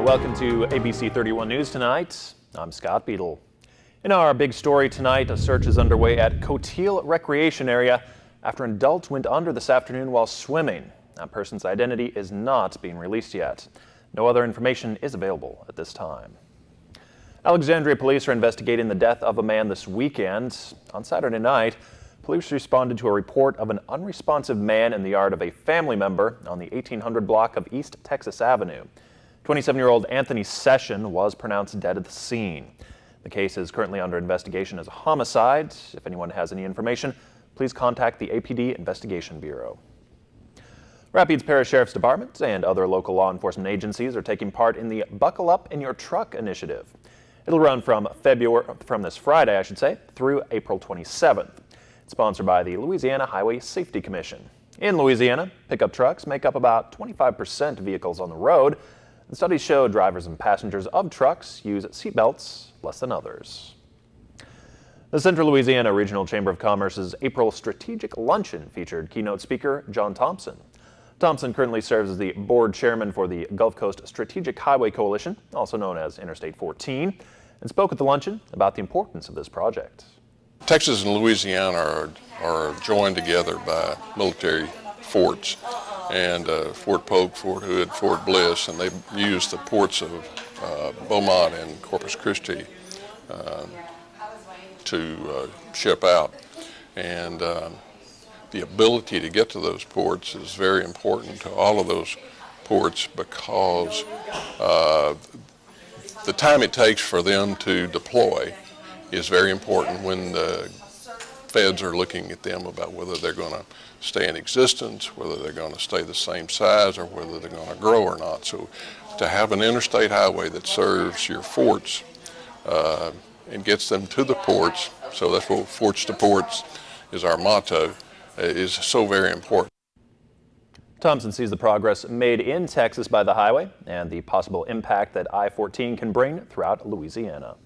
welcome to ABC 31 News tonight. I'm Scott Beadle. In our big story tonight, a search is underway at Coteal Recreation Area after an adult went under this afternoon while swimming. That person's identity is not being released yet. No other information is available at this time. Alexandria police are investigating the death of a man this weekend. On Saturday night, police responded to a report of an unresponsive man in the yard of a family member on the 1800 block of East Texas Avenue. 27-year-old Anthony Session was pronounced dead at the scene. The case is currently under investigation as a homicide. If anyone has any information, please contact the APD Investigation Bureau. Rapides Parish Sheriff's Department and other local law enforcement agencies are taking part in the Buckle Up in Your Truck initiative. It'll run from this Friday, through April 27th. It's sponsored by the Louisiana Highway Safety Commission. In Louisiana, pickup trucks make up about 25% of vehicles on the road. The studies show drivers and passengers of trucks use seatbelts less than others. The Central Louisiana Regional Chamber of Commerce's April Strategic Luncheon featured keynote speaker John Thompson. Thompson currently serves as the board chairman for the Gulf Coast Strategic Highway Coalition, also known as Interstate 14, and spoke at the luncheon about the importance of this project. Texas and Louisiana are joined together by military forts, and Fort Polk, Fort Hood, Fort Bliss, and they use the ports of Beaumont and Corpus Christi to ship out. And the ability to get to those ports is very important to all of those ports because the time it takes for them to deploy is very important when the feds are looking at them about whether they're going to stay in existence, whether they're going to stay the same size, or whether they're going to grow or not. So to have an interstate highway that serves your forts and gets them to the ports, so that's what Forts to Ports is our motto, is so very important. Thompson sees the progress made in Texas by the highway and the possible impact that I-14 can bring throughout Louisiana.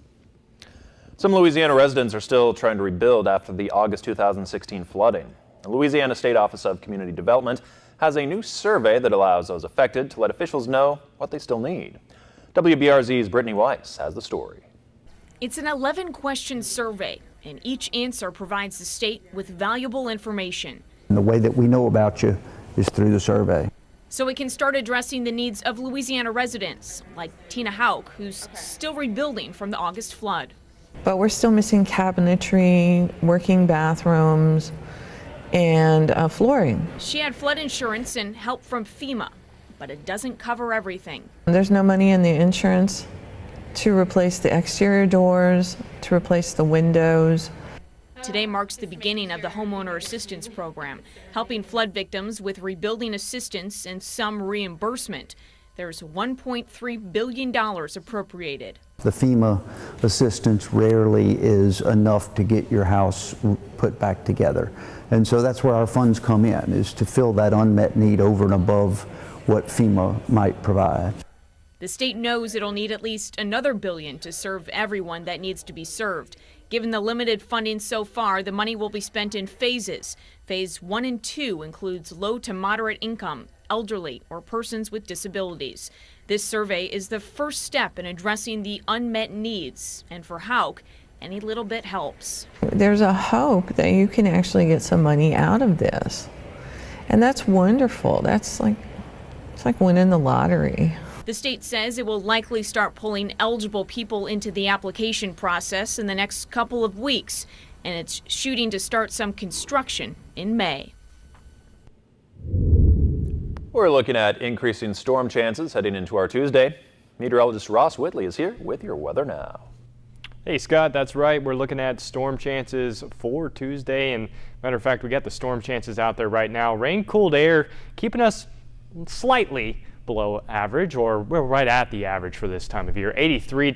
Some Louisiana residents are still trying to rebuild after the August 2016 flooding. The Louisiana State Office of Community Development has a new survey that allows those affected to let officials know what they still need. WBRZ's Brittany Weiss has the story. It's an 11-question survey, and each answer provides the state with valuable information. And the way that we know about you is through the survey. So it can start addressing the needs of Louisiana residents, like Tina Hauk, who's still rebuilding from the August flood. But we're still missing cabinetry, working bathrooms, and flooring. She had flood insurance and help from FEMA, but it doesn't cover everything. There's no money in the insurance to replace the exterior doors, to replace the windows. Today marks the beginning of the Homeowner Assistance Program, helping flood victims with rebuilding assistance and some reimbursement. There's $1.3 billion appropriated. The FEMA assistance rarely is enough to get your house put back together. And so that's where our funds come in, is to fill that unmet need over and above what FEMA might provide. The state knows it'll need at least another $1 billion to serve everyone that needs to be served. Given the limited funding so far, the money will be spent in phases. Phase 1 and 2 includes low to moderate income, elderly, or persons with disabilities. This survey is the first step in addressing the unmet needs, and for Hauk, any little bit helps. There's a hope that you can actually get some money out of this, and that's wonderful. It's like winning the lottery. The state says it will likely start pulling eligible people into the application process in the next couple of weeks, and it's shooting to start some construction in May. We're looking at increasing storm chances heading into our Tuesday. Meteorologist Ross Whitley is here with your weather now. Hey Scott, that's right. We're looking at storm chances for Tuesday, and matter of fact, we got the storm chances out there right now. Rain, cooled air, keeping us slightly below average, or we're right at the average for this time of year. 83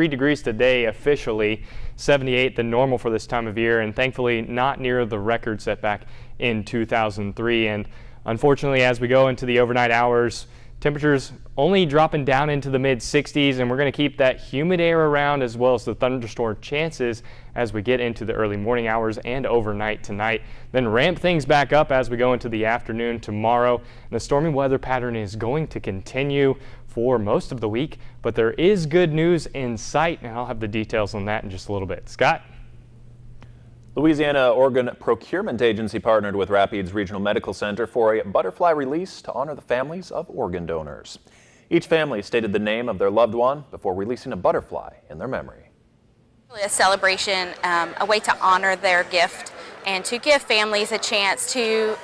degrees today officially, 78 the normal for this time of year, and thankfully not near the record set back in 2003. And unfortunately, as we go into the overnight hours, temperatures only dropping down into the mid-60s, and we're going to keep that humid air around as well as the thunderstorm chances as we get into the early morning hours and overnight tonight. Then ramp things back up as we go into the afternoon tomorrow. And the stormy weather pattern is going to continue for most of the week, but there is good news in sight, and I'll have the details on that in just a little bit. Scott? Louisiana Organ Procurement Agency partnered with Rapides Regional Medical Center for a butterfly release to honor the families of organ donors. Each family stated the name of their loved one before releasing a butterfly in their memory. A celebration, a way to honor their gift and to give families a chance to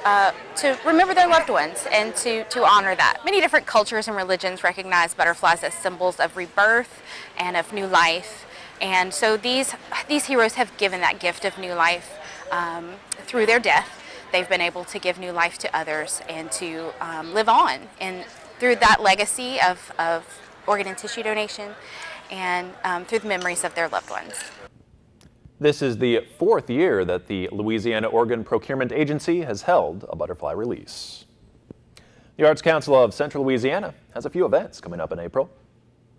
remember their loved ones and to honor that. Many different cultures and religions recognize butterflies as symbols of rebirth and of new life. And so these heroes have given that gift of new life through their death. They've been able to give new life to others and to live on and through that legacy of organ and tissue donation and through the memories of their loved ones. This is the 4th year that the Louisiana Organ Procurement Agency has held a butterfly release. The Arts Council of Central Louisiana has a few events coming up in April.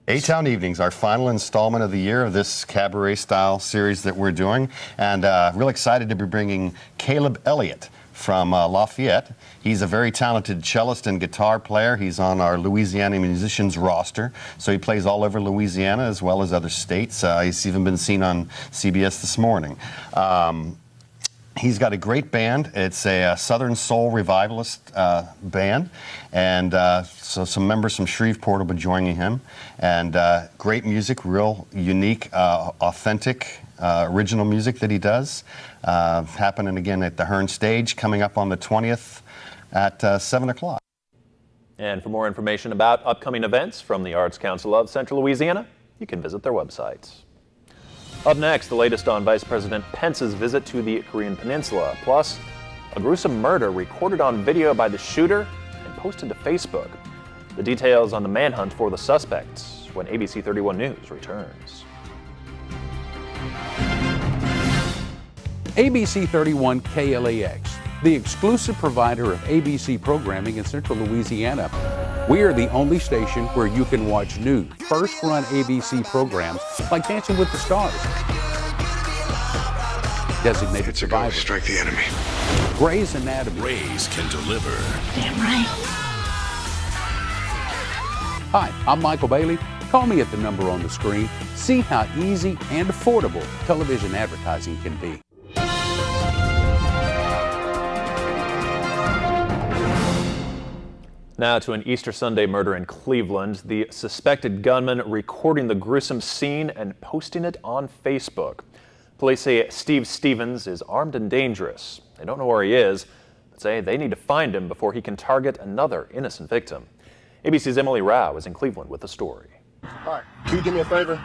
A-Town Evenings, our final installment of the year of this cabaret-style series that we're doing, and real excited to be bringing Caleb Elliott from Lafayette. He's a very talented cellist and guitar player. He's on our Louisiana musicians roster, so he plays all over Louisiana as well as other states. He's even been seen on CBS this morning. He's got a great band. It's a Southern Soul Revivalist band, and so some members from Shreveport will be joining him. And great music, real unique, authentic, original music that he does. Happening again at the Hearn Stage, coming up on the 20th at 7 o'clock. And for more information about upcoming events from the Arts Council of Central Louisiana, you can visit their website. Up next, the latest on Vice President Pence's visit to the Korean Peninsula, plus a gruesome murder recorded on video by the shooter and posted to Facebook. The details on the manhunt for the suspects when ABC 31 News returns. ABC 31 KLAX, the exclusive provider of ABC programming in Central Louisiana. We are the only station where you can watch new, first-run ABC programs like Dancing with the Stars, Designated Survivor, Strike the Enemy, Grey's Anatomy. Rays can deliver. Damn right. Hi, I'm Michael Bailey. Call me at the number on the screen. See how easy and affordable television advertising can be. Now to an Easter Sunday murder in Cleveland. The suspected gunman recording the gruesome scene and posting it on Facebook. Police say Steve Stevens is armed and dangerous. They don't know where he is, but say they need to find him before he can target another innocent victim. ABC's Emily Rao is in Cleveland with the story. Hi, can you do me a favor?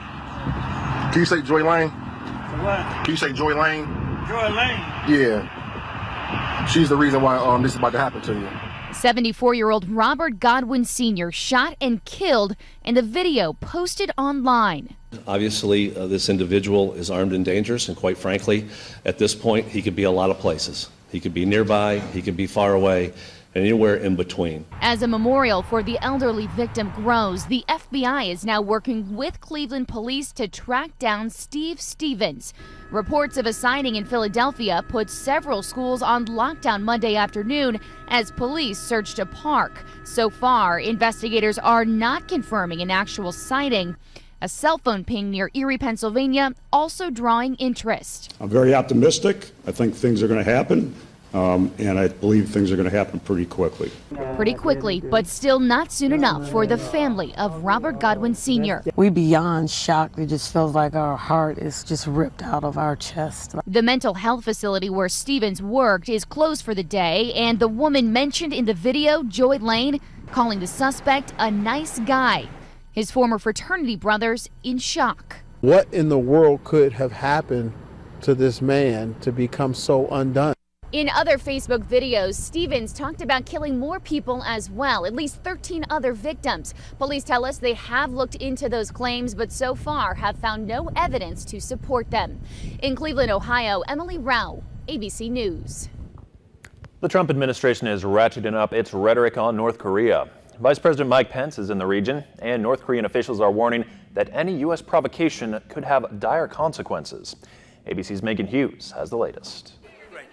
Can you say Joy Lane? What? Can you say Joy Lane? Joy Lane? Yeah. She's the reason why this is about to happen to you. 74-year-old Robert Godwin Sr. shot and killed in the video posted online. Obviously, this individual is armed and dangerous, and quite frankly, at this point, he could be a lot of places. He could be nearby, he could be far away, and anywhere in between. As a memorial for the elderly victim grows, the FBI is now working with Cleveland police to track down Steve Stevens. Reports of a sighting in Philadelphia put several schools on lockdown Monday afternoon as police searched a park. So far, investigators are not confirming an actual sighting. A cell phone ping near Erie, Pennsylvania, also drawing interest. I'm very optimistic. I think things are going to happen. And I believe things are going to happen pretty quickly. Pretty quickly, but still not soon enough for the family of Robert Godwin Sr. We beyond shocked. It just feels like our heart is just ripped out of our chest. The mental health facility where Stevens worked is closed for the day, and the woman mentioned in the video, Joy Lane, calling the suspect a nice guy. His former fraternity brothers in shock. What in the world could have happened to this man to become so undone? In other Facebook videos, Stevens talked about killing more people as well, at least 13 other victims. Police tell us they have looked into those claims, but so far have found no evidence to support them. In Cleveland, Ohio, Emily Rao, ABC News. The Trump administration is ratcheting up its rhetoric on North Korea. Vice President Mike Pence is in the region, and North Korean officials are warning that any U.S. provocation could have dire consequences. ABC's Megan Hughes has the latest.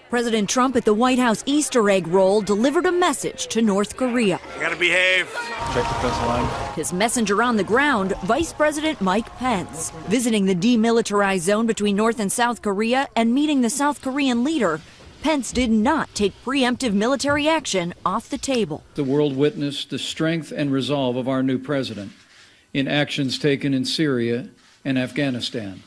President Trump at the White House Easter egg roll delivered a message to North Korea. You gotta behave. Check the fence line. His messenger on the ground, Vice President Mike Pence, visiting the demilitarized zone between North and South Korea and meeting the South Korean leader. Pence did not take preemptive military action off the table. The world witnessed the strength and resolve of our new president in actions taken in Syria and Afghanistan.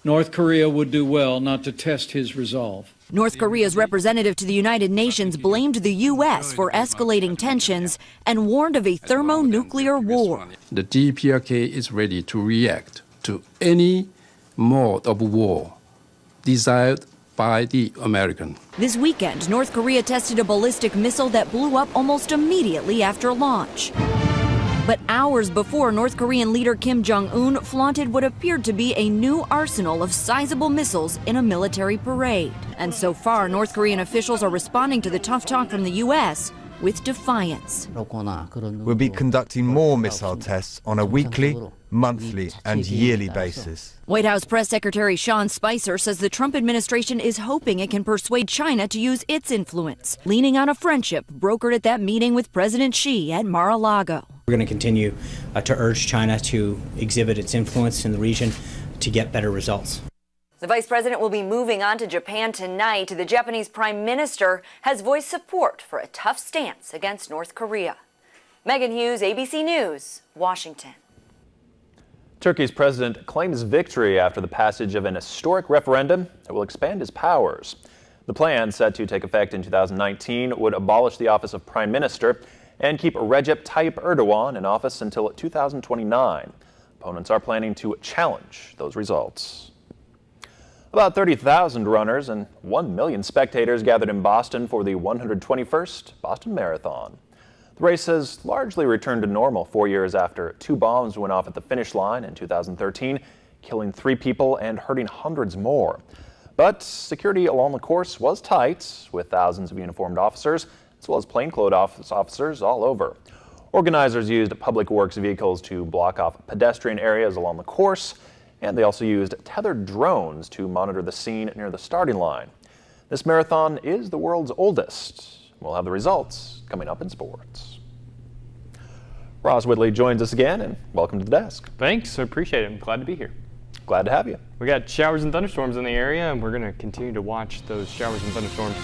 North Korea would do well not to test his resolve. North Korea's representative to the United Nations blamed the U.S. for escalating tensions and warned of a thermonuclear war. The DPRK is ready to react to any mode of war desired by the American. This weekend, North Korea tested a ballistic missile that blew up almost immediately after launch. But hours before, North Korean leader Kim Jong-un flaunted what appeared to be a new arsenal of sizable missiles in a military parade. And so far, North Korean officials are responding to the tough talk from the U.S. with defiance. We'll be conducting more missile tests on a weekly, monthly, and yearly basis. White House Press Secretary Sean Spicer says the Trump administration is hoping it can persuade China to use its influence, leaning on a friendship brokered at that meeting with President Xi at Mar-a-Lago. We're going to continue to urge China to exhibit its influence in the region to get better results. The vice president will be moving on to Japan tonight. The Japanese prime minister has voiced support for a tough stance against North Korea. Megan Hughes, ABC News, Washington. Turkey's president claims victory after the passage of an historic referendum that will expand his powers. The plan, set to take effect in 2019, would abolish the office of prime minister and keep Recep Tayyip Erdogan in office until 2029. Opponents are planning to challenge those results. About 30,000 runners and 1 million spectators gathered in Boston for the 121st Boston Marathon. The race has largely returned to normal 4 years after 2 bombs went off at the finish line in 2013, killing 3 people and hurting hundreds more. But security along the course was tight, with thousands of uniformed officers as well as plainclothes officers all over. Organizers used public works vehicles to block off pedestrian areas along the course, and they also used tethered drones to monitor the scene near the starting line. This marathon is the world's oldest. We'll have the results coming up in sports. Ross Whitley joins us again, and welcome to the desk. Thanks, I appreciate it. I'm glad to be here. Glad to have you. We got showers and thunderstorms in the area, and we're going to continue to watch those showers and thunderstorms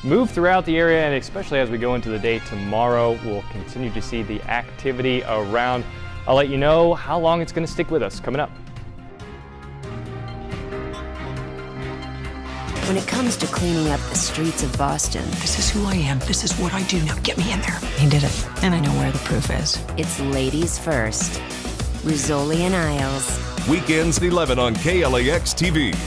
move throughout the area, and especially as we go into the day tomorrow, we'll continue to see the activity around. I'll let you know how long it's going to stick with us coming up. When it comes to cleaning up the streets of Boston, this is who I am. This is what I do. Now get me in there. He did it, and I know where the proof is. It's ladies first. Rizzoli and Isles. Weekends at 11 on KLAX TV.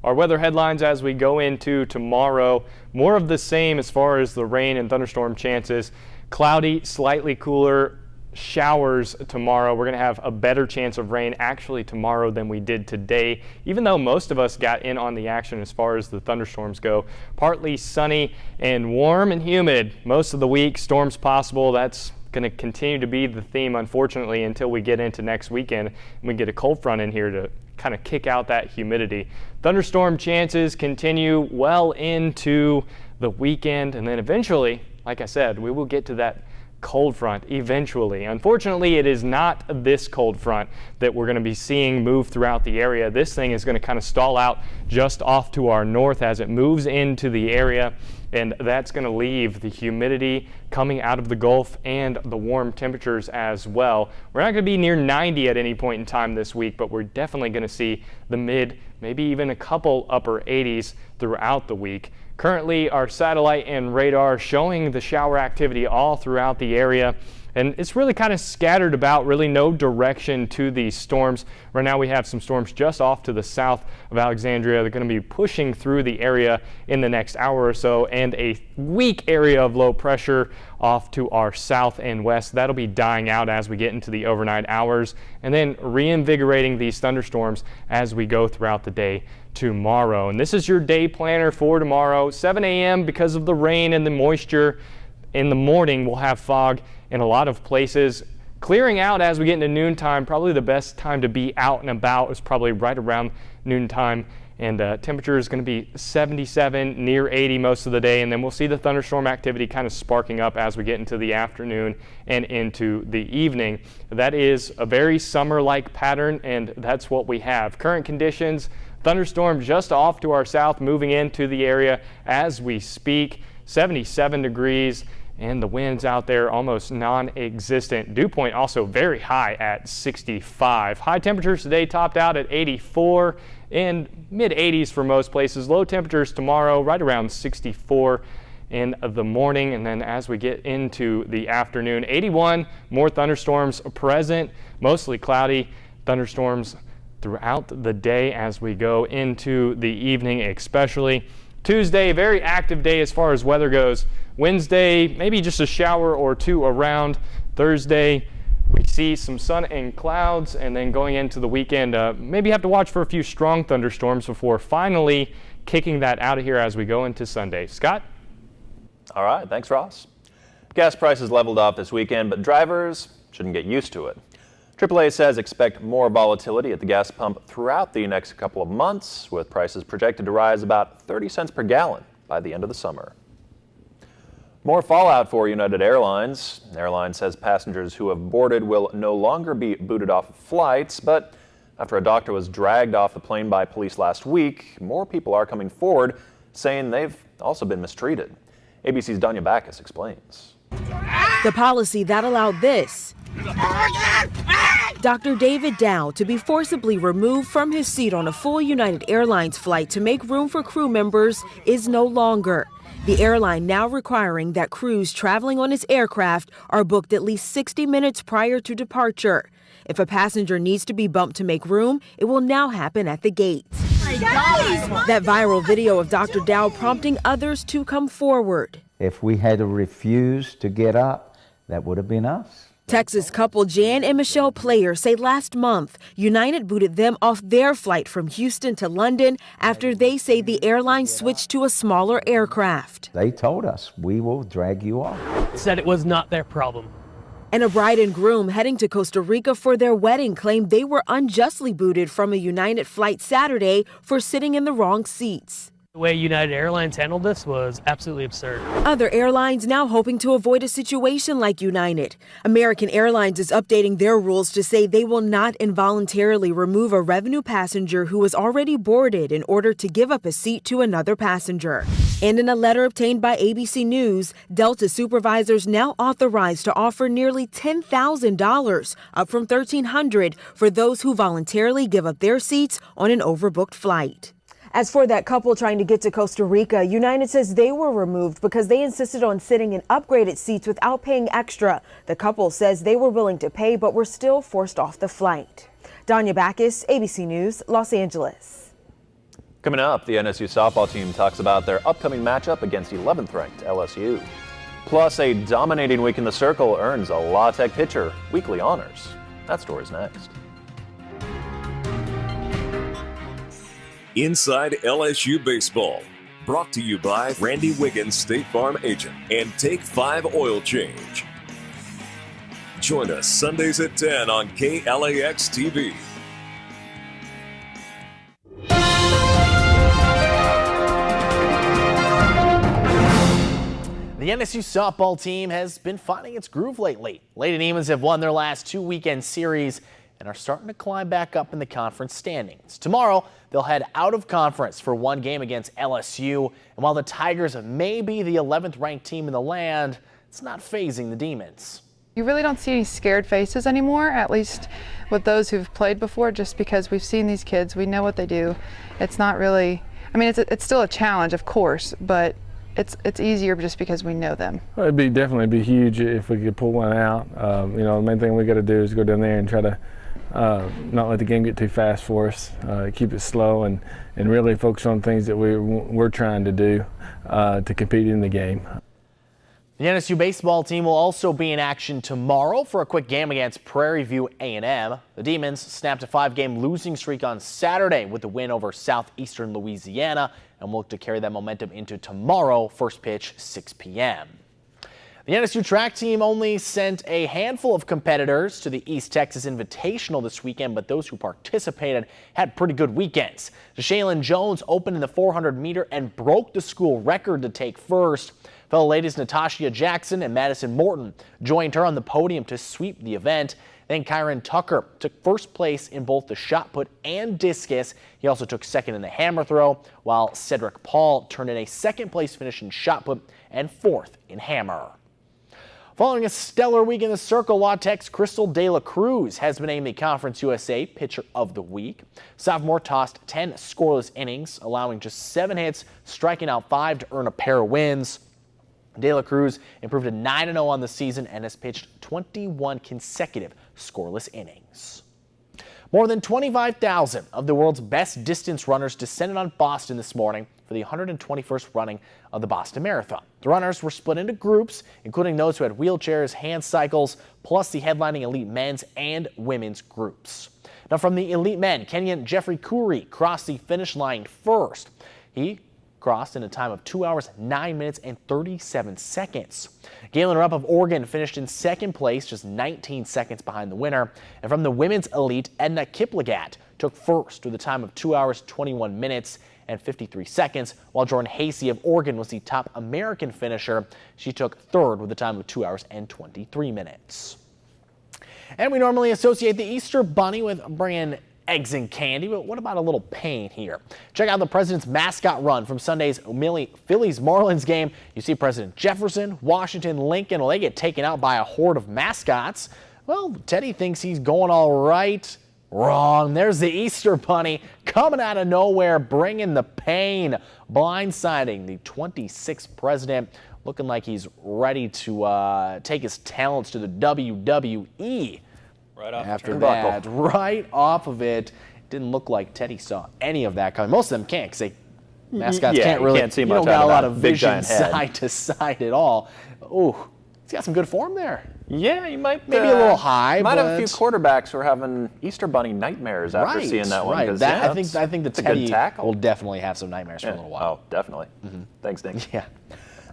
Our weather headlines as we go into tomorrow, more of the same as far as the rain and thunderstorm chances. Cloudy, slightly cooler, showers tomorrow. We're going to have a better chance of rain actually tomorrow than we did today, even though most of us got in on the action as far as the thunderstorms go. Partly sunny and warm and humid most of the week. Storms possible. That's going to continue to be the theme, unfortunately, until we get into next weekend and we get a cold front in here to kind of kick out that humidity. Thunderstorm chances continue well into the weekend, and then eventually, like I said, we will get to that cold front eventually. Unfortunately, it is not this cold front that we're going to be seeing move throughout the area. This thing is going to kind of stall out just off to our north as it moves into the area, and that's going to leave the humidity coming out of the Gulf and the warm temperatures as well. We're not going to be near 90 at any point in time this week, but we're definitely going to see the mid, maybe even a couple upper 80s throughout the week. Currently, our satellite and radar showing the shower activity all throughout the area, and it's really kind of scattered about, really no direction to these storms. Right now we have some storms just off to the south of Alexandria. They're going to be pushing through the area in the next hour or so, and a weak area of low pressure off to our south and west. That'll be dying out as we get into the overnight hours, and then reinvigorating these thunderstorms as we go throughout the day tomorrow. And this is your day planner for tomorrow. 7 a.m. because of the rain and the moisture. In the morning, we'll have fog in a lot of places. clearing out as we get into noontime. Probably the best time to be out and about is probably right around noontime. And temperature is going to be 77, near 80 most of the day. And then we'll see the thunderstorm activity kind of sparking up as we get into the afternoon and into the evening. That is a very summer-like pattern, and that's what we have. Current conditions, thunderstorm just off to our south, moving into the area as we speak. 77 degrees. And the winds out there almost non-existent. Dew point also very high at 65. High temperatures today topped out at 84 and mid-80s for most places. Low temperatures tomorrow right around 64 in the morning. And then as we get into the afternoon, 81, more thunderstorms present, mostly cloudy. Thunderstorms throughout the day as we go into the evening especially. Tuesday, very active day as far as weather goes. Wednesday, maybe just a shower or two around. Thursday, we see some sun and clouds, and then going into the weekend, maybe have to watch for a few strong thunderstorms before finally kicking that out of here as we go into Sunday. Scott? All right, thanks, Ross. Gas prices leveled off this weekend, but drivers shouldn't get used to it. AAA says expect more volatility at the gas pump throughout the next couple of months, with prices projected to rise about 30 cents per gallon by the end of the summer. More fallout for United Airlines. The airline says passengers who have boarded will no longer be booted off flights, but after a doctor was dragged off the plane by police last week, more people are coming forward saying they've also been mistreated. ABC's Danya Backus explains. The policy that allowed this. Dr. David Dow to be forcibly removed from his seat on a full United Airlines flight to make room for crew members is no longer. The airline now requiring that crews traveling on its aircraft are booked at least 60 minutes prior to departure. If a passenger needs to be bumped to make room, it will now happen at the gate. That viral video of Dr. Dow prompting others to come forward. If we had to refuse to get up, that would have been us. Texas couple Jan and Michelle Player say last month, United booted them off their flight from Houston to London after they say the airline switched to a smaller aircraft. They told us, we will drag you off. Said it was not their problem. And a bride and groom heading to Costa Rica for their wedding claimed they were unjustly booted from a United flight Saturday for sitting in the wrong seats. The way United Airlines handled this was absolutely absurd. Other airlines now hoping to avoid a situation like United. American Airlines is updating their rules to say they will not involuntarily remove a revenue passenger who was already boarded in order to give up a seat to another passenger. And in a letter obtained by ABC News, Delta supervisors now authorized to offer nearly $10,000, up from $1,300, for those who voluntarily give up their seats on an overbooked flight. As for that couple trying to get to Costa Rica, United says they were removed because they insisted on sitting in upgraded seats without paying extra. The couple says they were willing to pay but were still forced off the flight. Danya Backus, ABC News, Los Angeles. Coming up, the NSU softball team talks about their upcoming matchup against 11th-ranked LSU. Plus, a dominating week in the Circle earns a La Tech pitcher weekly honors. That story's next. Inside LSU Baseball, brought to you by Randy Wiggins State Farm Agent and Take 5 Oil Change. Join us Sundays at 10 on KLAX TV. The NSU softball team has been finding its groove lately. Lady Demons have won their last 2 weekend series and are starting to climb back up in the conference standings. Tomorrow, they'll head out of conference for one game against LSU. And while the Tigers may be the 11th ranked team in the land, it's not fazing the Demons. You really don't see any scared faces anymore, at least with those who've played before, just because we've seen these kids, we know what they do. It's not really, I mean, it's still a challenge, of course, but it's easier just because we know them. Well, it'd definitely be huge if we could pull one out. You know, the main thing we got to do is go down there and try to not let the game get too fast for us, keep it slow, and really focus on things that we're trying to do to compete in the game. The NSU baseball team will also be in action tomorrow for a quick game against Prairie View A&M. The Demons snapped a 5-game losing streak on Saturday with the win over Southeastern Louisiana and will look to carry that momentum into tomorrow, first pitch 6 p.m. The NSU track team only sent a handful of competitors to the East Texas Invitational this weekend, but those who participated had pretty good weekends. Shaylin Jones opened in the 400 meter and broke the school record to take first. Fellow ladies Natasha Jackson and Madison Morton joined her on the podium to sweep the event. Then Kyron Tucker took first place in both the shot put and discus. He also took second in the hammer throw, while Cedric Paul turned in a second place finish in shot put and fourth in hammer. Following a stellar week in the circle, La Tech's Crystal De La Cruz has been named the Conference USA Pitcher of the Week. Sophomore tossed 10 scoreless innings, allowing just 7 hits, striking out 5 to earn a pair of wins. De La Cruz improved to 9-0 on the season and has pitched 21 consecutive scoreless innings. More than 25,000 of the world's best distance runners descended on Boston this morning for the 121st running of the Boston Marathon. The runners were split into groups, including those who had wheelchairs, hand cycles, plus the headlining elite men's and women's groups. Now, from the elite men, Kenyan Jeffrey Kouri crossed the finish line first. He crossed in a time of 2 hours, 9 minutes, and 37 seconds. Galen Rupp of Oregon finished in second place, just 19 seconds behind the winner. And from the women's elite, Edna Kiplagat took first with a time of 2 hours, 21 minutes, and 53 seconds, while Jordan Hasey of Oregon was the top American finisher. She took third with a time of 2 hours and 23 minutes. And we normally associate the Easter Bunny with bringing eggs and candy, but what about a little pain here? Check out the President's mascot run from Sunday's Phillies-Marlins game. You see President Jefferson, Washington, Lincoln, well, they get taken out by a horde of mascots. Well, Teddy thinks he's going all right. Wrong. There's the Easter Bunny coming out of nowhere, bringing the pain, blindsiding the 26th president, looking like he's ready to take his talents to the WWE. Right off After that, right off of it. Didn't look like Teddy saw any of that coming. Most of them can't, because mascots can't really. Can't see much you don't got a lot of big, vision side to side at all. Ooh, he's got some good form there. Yeah, you might maybe a little high. Might have a few quarterbacks who are having Easter Bunny nightmares after seeing that one. Right. Yeah, I think the Teddy will definitely have some nightmares for a little while. Oh, definitely. Thanks, Nick. Yeah.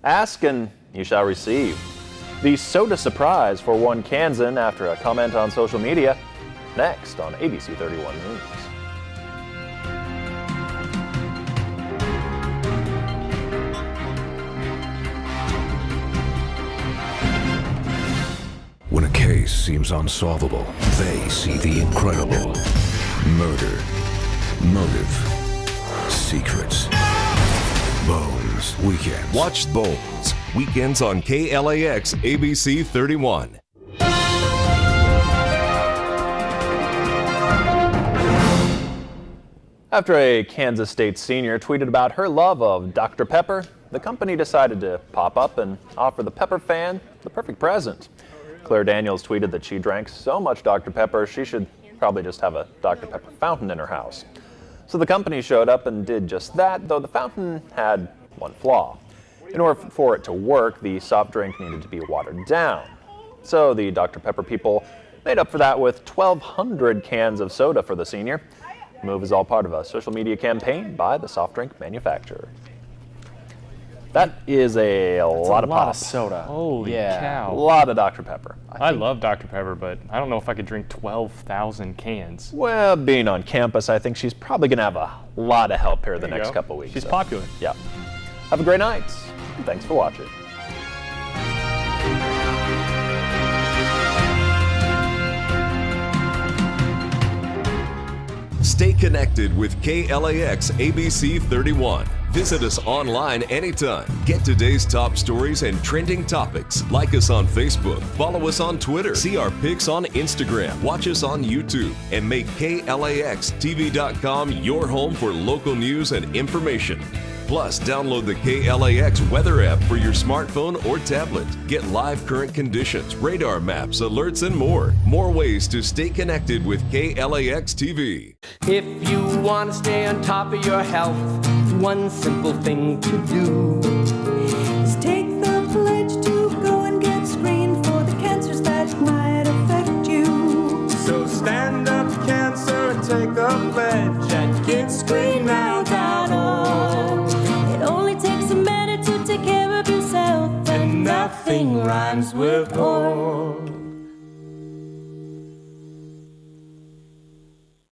Ask and you shall receive. The soda surprise for one Kansan after a comment on social media. Next on ABC 31 News. When a case seems unsolvable, they see the incredible. Murder, motive, secrets. Bones Weekends. Watch Bones weekends on KLAX ABC 31. After a Kansas State senior tweeted about her love of Dr. Pepper, the company decided to pop up and offer the Pepper fan the perfect present. Claire Daniels tweeted that she drank so much Dr. Pepper she should probably just have a Dr. Pepper fountain in her house. So the company showed up and did just that, though the fountain had one flaw. In order for it to work, the soft drink needed to be watered down. So the Dr. Pepper people made up for that with 1,200 cans of soda for the senior. The move is all part of a social media campaign by the soft drink manufacturer. That is a lot of pop. Soda. Holy cow. A lot of Dr. Pepper. I love Dr. Pepper, but I don't know if I could drink 12,000 cans. Well, being on campus, I think she's probably going to have a lot of help here the next couple weeks. She's popular. Yeah. Have a great night. Thanks for watching. Stay connected with KLAX ABC 31. Visit us online anytime. Get today's top stories and trending topics. Like us on Facebook. Follow us on Twitter. See our pics on Instagram. Watch us on YouTube. And make KLAXTV.com your home for local news and information. Plus, download the KLAX weather app for your smartphone or tablet. Get live current conditions, radar maps, alerts, and more. More ways to stay connected with KLAX TV. If you want to stay on top of your health, one simple thing to do is take the pledge to go and get screened for the cancers that might affect you. So stand up, cancer, and take the pledge at GetScreenedNow.org. It only takes a minute to take care of yourself, and nothing right. rhymes with oil.